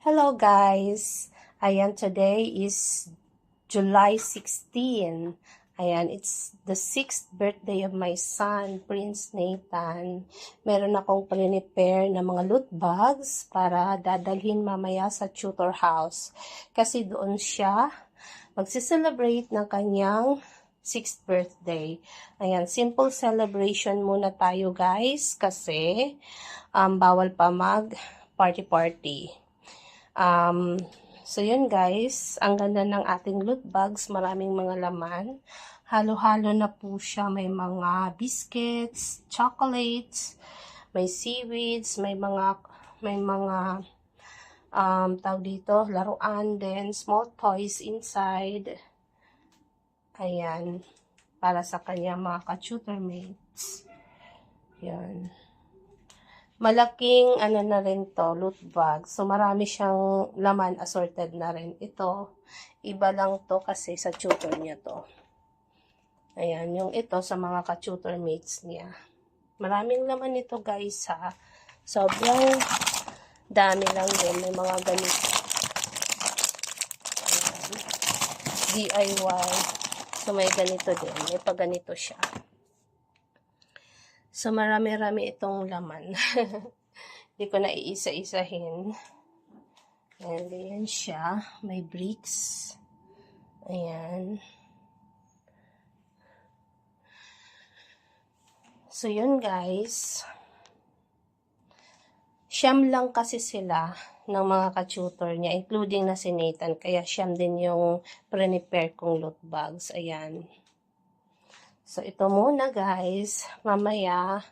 Hello guys! Ayan, today is July 16. Ayan, it's the 6th birthday of my son, Prince Nathan. Meron akong prepare na mga loot bags para dadalhin mamaya sa tutor house. Kasi doon siya magsiselebrate ng kanyang 6th birthday. Ayan, simple celebration muna tayo guys kasi bawal pa mag party-party. So yun guys, ang ganda ng ating loot bags, maraming mga laman. Halo-halo na po siya, may mga biscuits, chocolates, may seaweeds, may mga tawag dito, laruan din, small toys inside. Ayan, para sa kanya mga ka-tutor mates. Yan. Malaking na rin to, loot bag. So marami siyang laman, assorted na rin. Ito, iba lang to kasi sa tutor niya to. Ayan, yung ito sa mga ka-tutor mates niya. Maraming laman ito guys ha. Sobrang dami lang din. May mga ganito. Ayan. DIY. So may ganito din. May pa ganito siya. So, marami-rami itong laman. Hindi ko na iisa-isahin. Ayan, ganyan siya. May bricks. Ayan. So, yun guys. Siyam lang kasi sila ng mga ka-tutor niya, including na si Nathan. Kaya siyam din yung prepare kong loot bags. Ayan. So, ito muna guys, mamaya,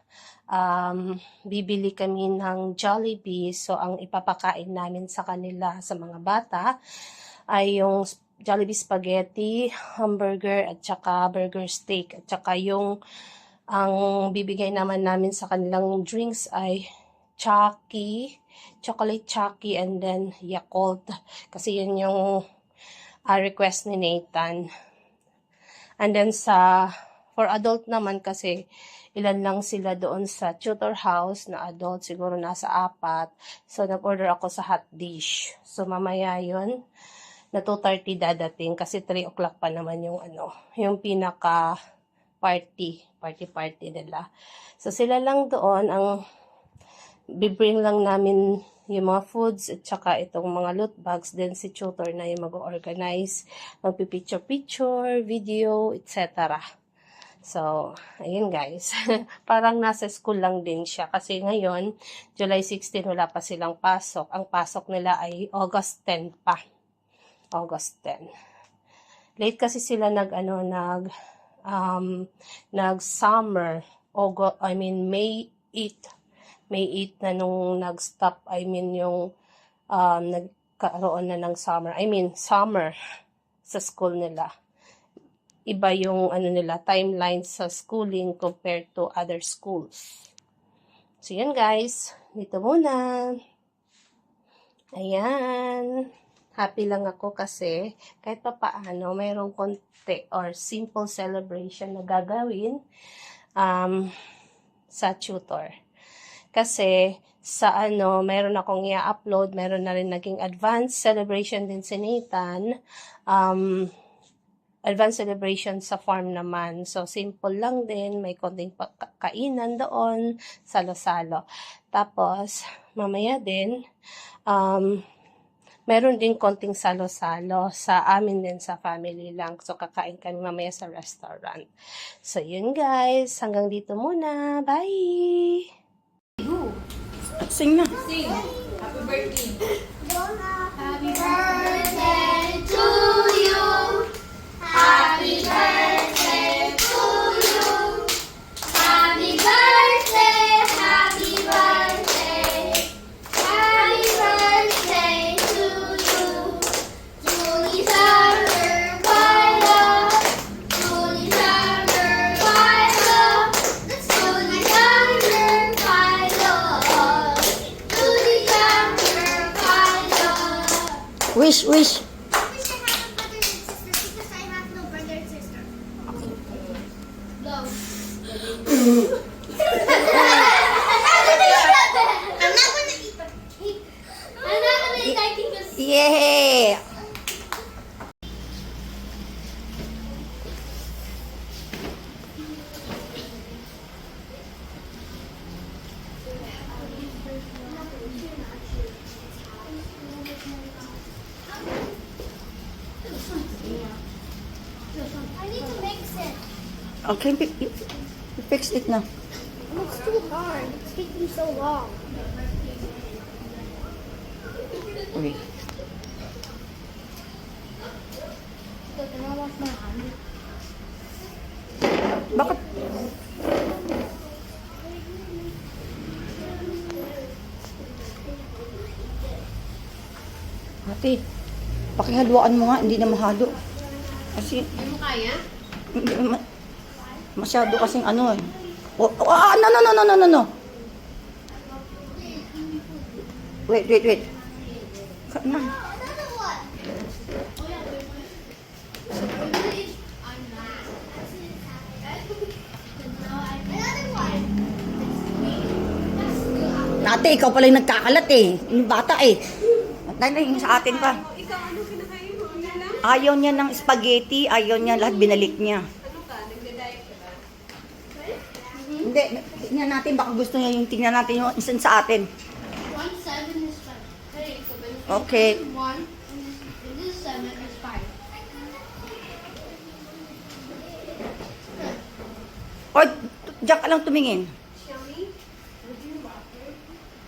bibili kami ng Jollibee. So, ang ipapakain namin sa kanila, sa mga bata, ay yung Jollibee spaghetti, hamburger, at saka burger steak. At saka ang bibigay naman namin sa kanilang drinks ay chocolate Chucky, and then Yakult. Kasi yun yung request ni Nathan. And then for adult naman kasi ilan lang sila doon sa tutor house na adult, siguro nasa 4. So nag-order ako sa hot dish. So mamaya yun, na 2:30 dadating kasi 3 o'clock pa naman yung pinaka party nila. So sila lang doon, ang bibring lang namin yung mga foods at saka itong mga loot bags. Then si tutor na yung mag-organize, magpipicture-picture, video, etc. So, ayun guys. Parang nasa school lang din siya. Kasi ngayon, July 16, wala pa silang pasok. Ang pasok nila ay August 10 pa. August 10. Late kasi sila nag-summer. May 8. May 8 na nung nag-stop. Yung nagkaroon na ng summer. Summer sa school nila. Iba yung timeline sa schooling compared to other schools. So yun guys, dito muna. Ayan. Happy lang ako kasi kahit pa paano mayroong konti or simple celebration na gagawin sa tutor. Kasi sa mayroon akong i-upload, mayroon na rin naging advanced celebration din si Nathan. Advanced celebration sa farm naman. So, simple lang din. May konting kainan doon. Salo-salo. Tapos, mamaya din, meron din konting salo-salo sa amin din sa family lang. So, kakain kami mamaya sa restaurant. So, yun guys. Hanggang dito muna. Bye! Sing na. Sing. Happy birthday. Happy birthday to you. Happy birthday to you. Happy birthday, happy birthday. Happy birthday to you. 祝你生日快乐，祝你生日快乐，祝你生日快乐，祝你生日快乐。 Wish. I wish I had a brother and sister because I have no brother and sister. Go. I'm not gonna eat the cake. I'm not gonna eat that cake. Yeah! I need to mix it. Okay, fix it na. It's too hard. It's taking so long. Wait. Look, I don't wash my hands. Bakit? Ate, pakihaluan mo nga, hindi na mahalo. Kasi, Hindi mo kaya? hindi, masyado kasing ano eh. No. Wait. Na. Another one. Another one. Ate, ikaw pala yung nagkakalat eh. Yung bata eh. Dahil yung sa atin pa. Ikaw, ano kinakain mo? Ano lang? Ayaw niya ng spaghetti, ayaw niya lahat binalik niya. Ano ka? Nagda-diet ka ba? Hindi, tingnan natin baka gusto niya yung tingnan natin yung isan sa atin. 1, 7 is 5. Hey, so ba Okay. 1 and this is 7 is 5. O, diyan ka lang tumingin.